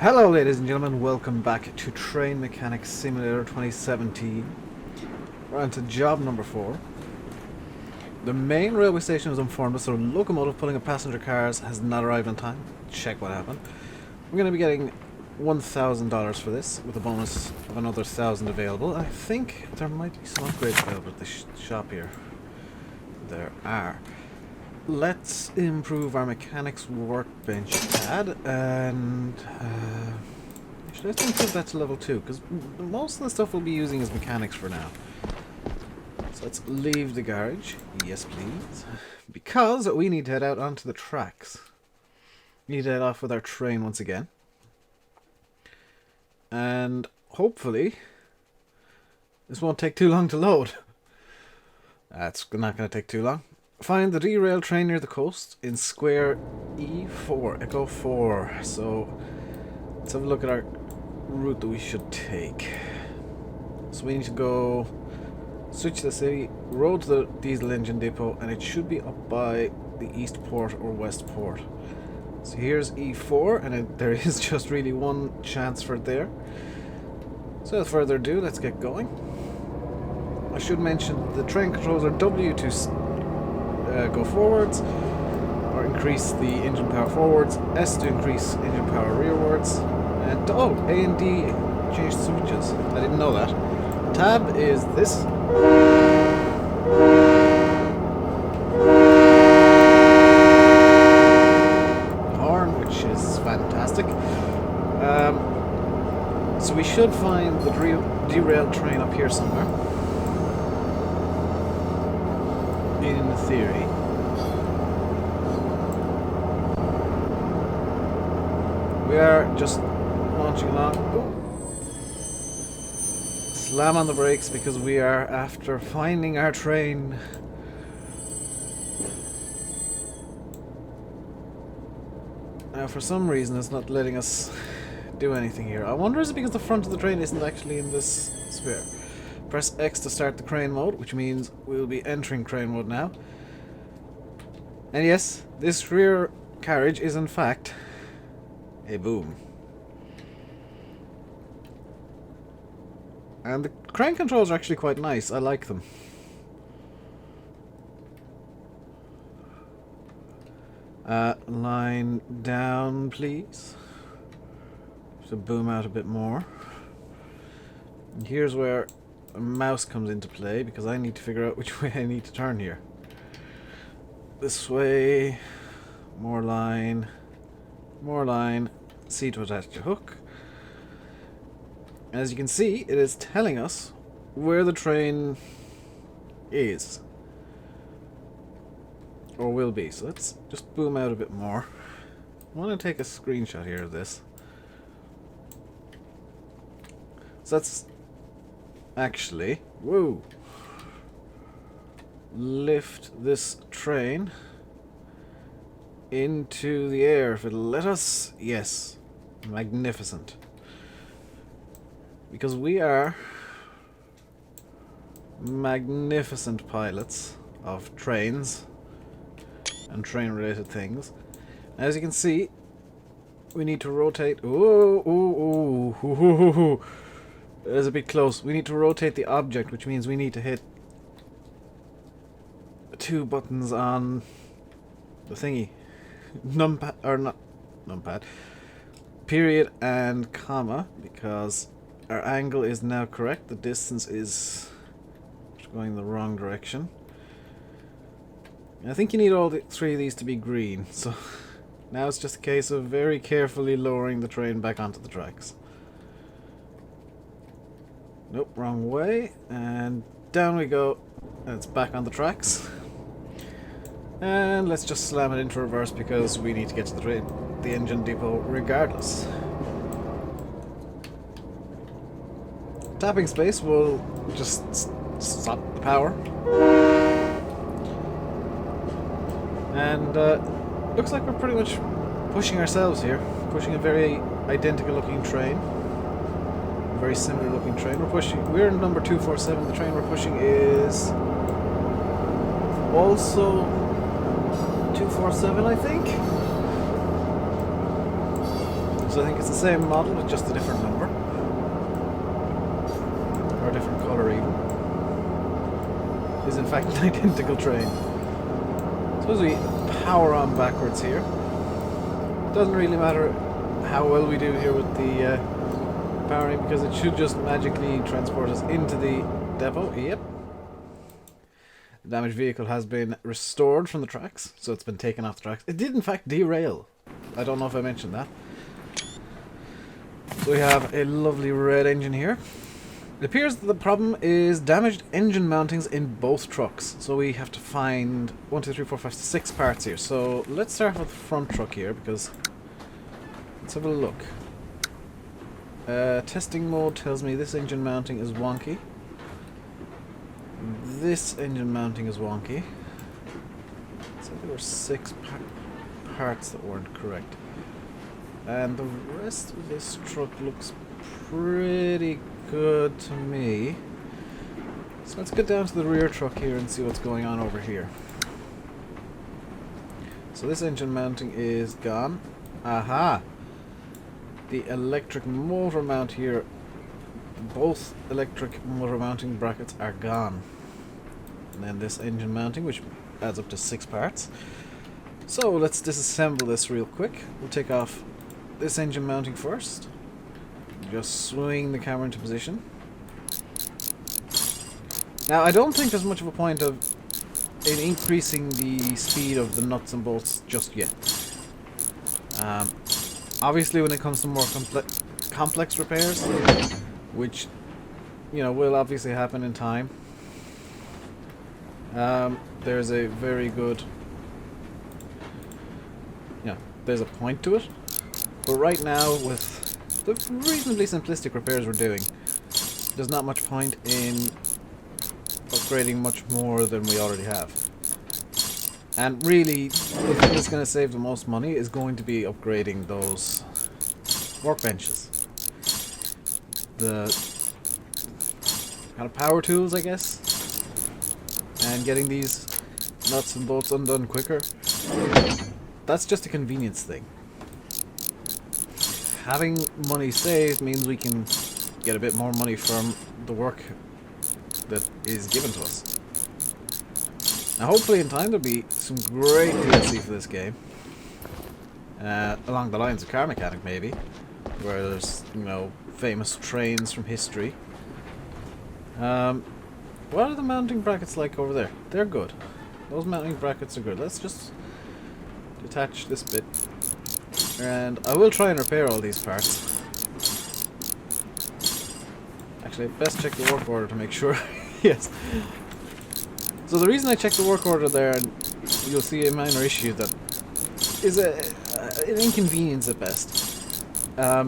Hello ladies and gentlemen, welcome back to Train Mechanics Simulator 2017. We're on to job number 4. The main railway station has informed us that a locomotive pulling up passenger cars has not arrived on time. Check what happened. We're going to be getting $1,000 for this, with a bonus of another 1,000 available. I think there might be some upgrades available at the shop here. There are. Let's improve our mechanics workbench pad, and actually let's improve that to level 2, because most of the stuff we'll be using is mechanics for now. So let's leave the garage, yes please, because we need to head out onto the tracks. We need to head off with our train once again, and hopefully this won't take too long to load. That's not going to take too long. Find the derailed train near the coast in square E4, Echo 4. So let's have a look at our route that we should take. So we need to go switch to the city, road to the diesel engine depot, and it should be up by the east port or west port. So here's E4, and there is just really one chance for it there. So without further ado, let's get going. I should mention the train controls are W to go forwards, or increase the engine power forwards, S to increase engine power rearwards, and oh, A and D change switches. I didn't know that. Tab is this. Horn, which is fantastic. So we should find the derailed train up here somewhere. In theory. We are just launching along. Ooh. Slam on the brakes because we are after finding our train. Now for some reason it's not letting us do anything here. I wonder is it because the front of the train isn't actually in this sphere. Press X to start the crane mode, which means we'll be entering crane mode now. And yes, this rear carriage is in fact a boom. And the crane controls are actually quite nice. I like them. Line down, please. To boom out a bit more. And here's where a mouse comes into play, because I need to figure out which way I need to turn here. This way, more line, C to attach the hook. As you can see, it is telling us where the train is, or will be. So let's just boom out a bit more. I want to take a screenshot here of this. So that's actually, whoa, lift this train into the air if it'll let us. Yes, magnificent. Because we are magnificent pilots of trains and train related things. As you can see, we need to rotate. Ooh. That is a bit close. We need to rotate the object, which means we need to hit 2 buttons on the thingy. Numpad, or not numpad. Period and comma, because our angle is now correct. The distance is going the wrong direction. I think you need all 3 of these to be green. So now it's just a case of very carefully lowering the train back onto the tracks. Nope, wrong way, and down we go, and it's back on the tracks. And let's just slam it into reverse because we need to get to the engine depot regardless. Tapping space will just stop the power. And looks like we're pretty much pushing ourselves here, pushing a very identical looking train. Very similar looking train. We're in number 247. The train we're pushing is also 247, I think. So I think it's the same model with just a different number. Or a different colour even. Is in fact an identical train. Suppose we power on backwards here. Doesn't really matter how well we do here with the powering, because it should just magically transport us into the depot. Yep. The damaged vehicle has been restored from the tracks, so it's been taken off the tracks. It did in fact derail. I don't know if I mentioned that. So we have a lovely red engine here. It appears that the problem is damaged engine mountings in both trucks. So we have to find 1, 2, 3, 4, 5, 6 parts here. So let's start with the front truck here, because let's have a look. Testing mode tells me this engine mounting is wonky. This engine mounting is wonky. So there were 6 parts that weren't correct. And the rest of this truck looks pretty good to me. So let's get down to the rear truck here and see what's going on over here. So this engine mounting is gone. Aha! The electric motor mount here, both electric motor mounting brackets are gone. And then this engine mounting, which adds up to 6 parts. So let's disassemble this real quick. We'll take off this engine mounting first. Just swing the camera into position. Now I don't think there's much of a point in increasing the speed of the nuts and bolts just yet. Obviously when it comes to more complex repairs, which, you know, will obviously happen in time, there's a very good, there's a point to it. But right now, with the reasonably simplistic repairs we're doing, there's not much point in upgrading much more than we already have. And really, the thing that's going to save the most money is going to be upgrading those workbenches. The kind of power tools, I guess. And getting these nuts and bolts undone quicker. That's just a convenience thing. Having money saved means we can get a bit more money from the work that is given to us. Now hopefully in time there'll be some great DLC for this game. Along the lines of Car Mechanic maybe, where there's, you know, famous trains from history. What are the mounting brackets like over there? They're good. Those mounting brackets are good. Let's just detach this bit. And I will try and repair all these parts. Actually, best check the work order to make sure. Yes. So the reason I checked the work order there, and you'll see a minor issue that is an inconvenience at best. The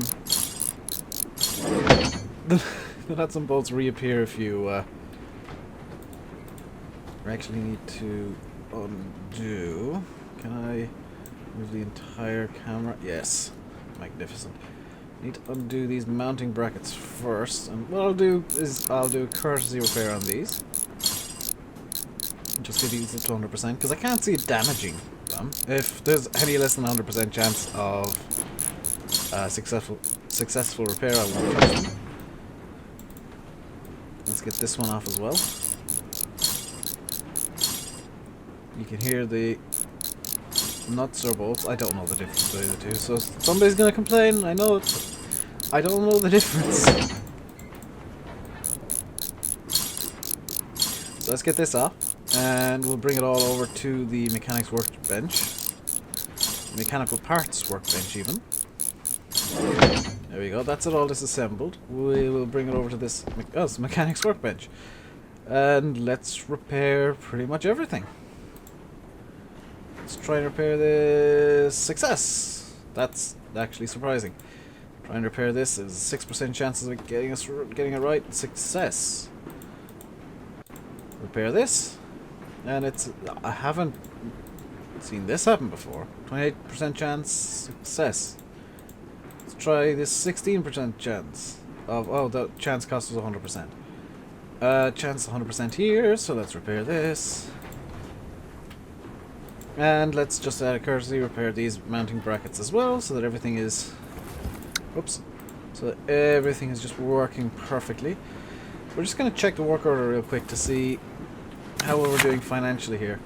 nuts and bolts reappear if you actually need to undo. Can I move the entire camera? Yes. Magnificent. Need to undo these mounting brackets first, and what I'll do is I'll do a courtesy repair on these. Just get these to 100% because I can't see it damaging them. If there's any less than 100% chance of successful repair, I won't touch them. Let's get this one off as well. You can hear the nuts or bolts. I don't know the difference between the two, so somebody's gonna complain. I know it. I don't know the difference. So let's get this off, and we'll bring it all over to the mechanics workbench. Mechanical parts workbench even. There we go, that's it all disassembled. We will bring it over to this mechanics workbench. And let's repair pretty much everything. Let's try and repair this. Success! That's actually surprising. Try and repair this is 6% chances of getting it right. Success. Repair this. And it's... I haven't seen this happen before. 28% chance. Success. Let's try this 16% chance of... Oh, the chance cost was 100%. Chance 100% here, so let's repair this. And let's just out of courtesy repair these mounting brackets as well, so that everything is Oops. So everything is just working perfectly. We're just going to check the work order real quick to see how well we're doing financially here.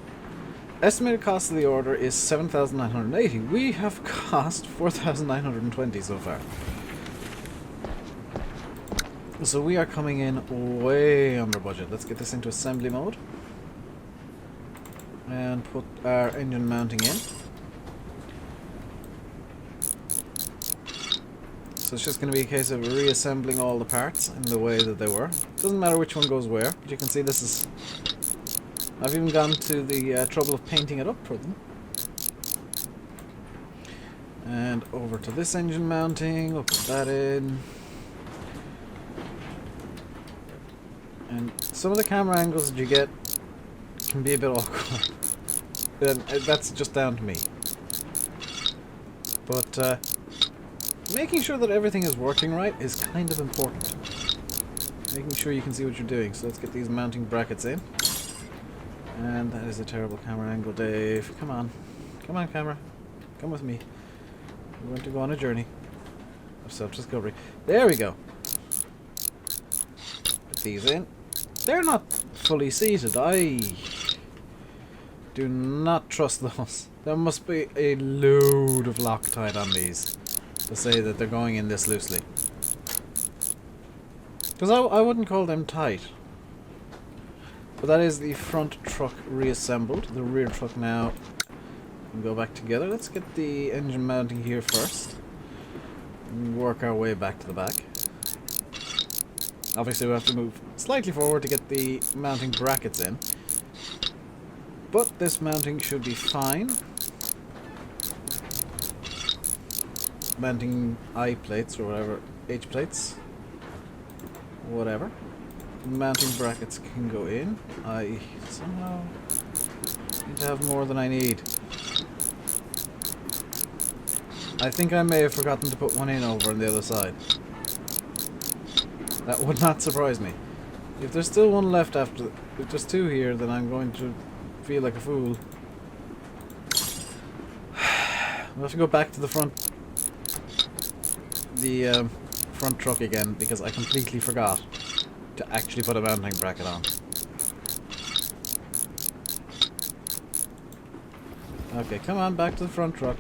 Estimated cost of the order is 7,980. We have cost 4,920 so far. So we are coming in way under budget. Let's get this into assembly mode. And put our engine mounting in. So it's just going to be a case of reassembling all the parts in the way that they were. Doesn't matter which one goes where, but you can see this is... I've even gone to the trouble of painting it up for them. And over to this engine mounting, we'll put that in. And some of the camera angles that you get can be a bit awkward. That's just down to me. But making sure that everything is working right is kind of important. Making sure you can see what you're doing. So let's get these mounting brackets in. And that is a terrible camera angle, Dave. Come on. Come on, camera. Come with me. We're going to go on a journey of self-discovery. There we go. Put these in. They're not fully seated. I do not trust those. There must be a load of Loctite on these to say that they're going in this loosely. Because I wouldn't call them tight. But that is the front truck reassembled. The rear truck now can go back together. Let's get the engine mounting here first. And work our way back to the back. Obviously we have to move slightly forward to get the mounting brackets in. But this mounting should be fine. Mounting I plates or whatever. H plates. Whatever. Mounting brackets can go in. I somehow need to have more than I need. I think I may have forgotten to put one in over on the other side. That would not surprise me. If there's still one left after... If there's two here, then I'm going to feel like a fool. We'll have to go back to the front... The front truck again, because I completely forgot to actually put a mounting bracket on. Okay, come on, back to the front truck.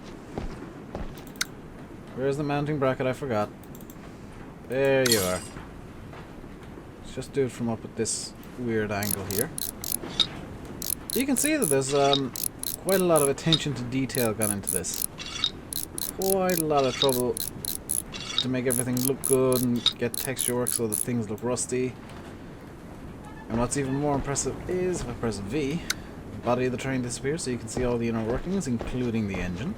Where's the mounting bracket? I forgot. There you are. Let's just do it from up at this weird angle here. You can see that there's quite a lot of attention to detail gone into this. Quite a lot of trouble to make everything look good and get texture work so that things look rusty. And what's even more impressive is, if I press V, the body of the train disappears so you can see all the inner workings, including the engine.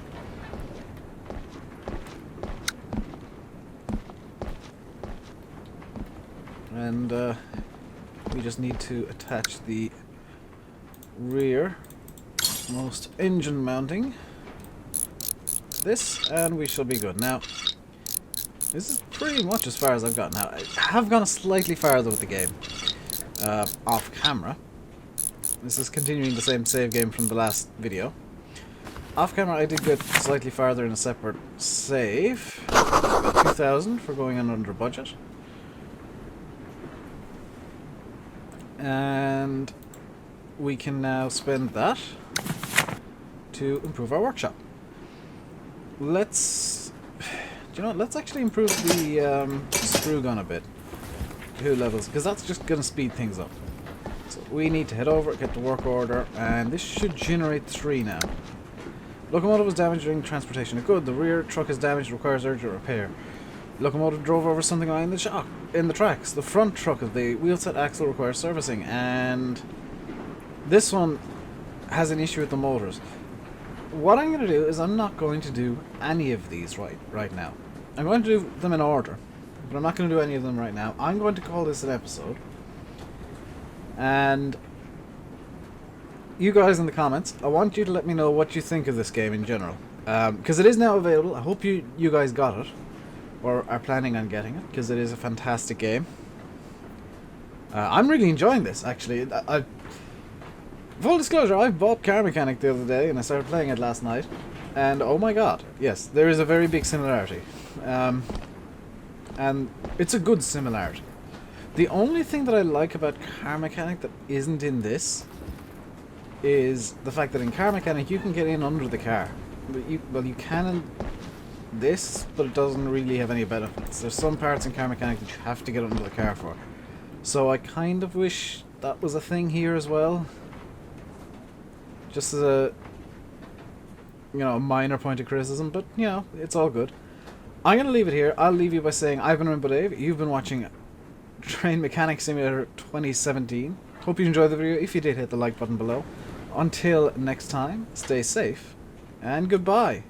And we just need to attach the rear most engine mounting to this, and we shall be good. Now, this is pretty much as far as I've gotten. Now, I have gone slightly farther with the game, off camera. This is continuing the same save game from the last video. Off camera, I did get slightly farther in a separate save. About 2,000 for going in under budget. And we can now spend that to improve our workshop. Let's... Do you know what? Let's actually improve the screw gun a bit. 2 levels, because that's just going to speed things up. So we need to head over, get the work order, and this should generate 3 now. Locomotive was damaged during transportation. Good. The rear truck is damaged, requires urgent repair. Locomotive drove over something lying in the tracks. The front truck of the wheelset axle requires servicing, and this one has an issue with the motors. What I'm going to do is I'm not going to do any of these right now. I'm going to do them in order, but I'm not going to do any of them right now. I'm going to call this an episode, and you guys in the comments, I want you to let me know what you think of this game in general, because it is now available. I hope you guys got it, or are planning on getting it, because it is a fantastic game. I'm really enjoying this, actually. Full disclosure, I bought Car Mechanic the other day, and I started playing it last night, and oh my god, yes, there is a very big similarity. And it's a good similarity. The only thing that I like about Car Mechanic that isn't in this is the fact that in Car Mechanic you can get in under the car. Well, you can in this, but it doesn't really have any benefits. There's some parts in Car Mechanic that you have to get under the car for. So I kind of wish that was a thing here as well. Just as a, you know, a minor point of criticism, but, you know, it's all good. I'm going to leave it here. I'll leave you by saying I've been RainbowDave. You've been watching Train Mechanic Simulator 2017. Hope you enjoyed the video. If you did, hit the like button below. Until next time, stay safe, and goodbye.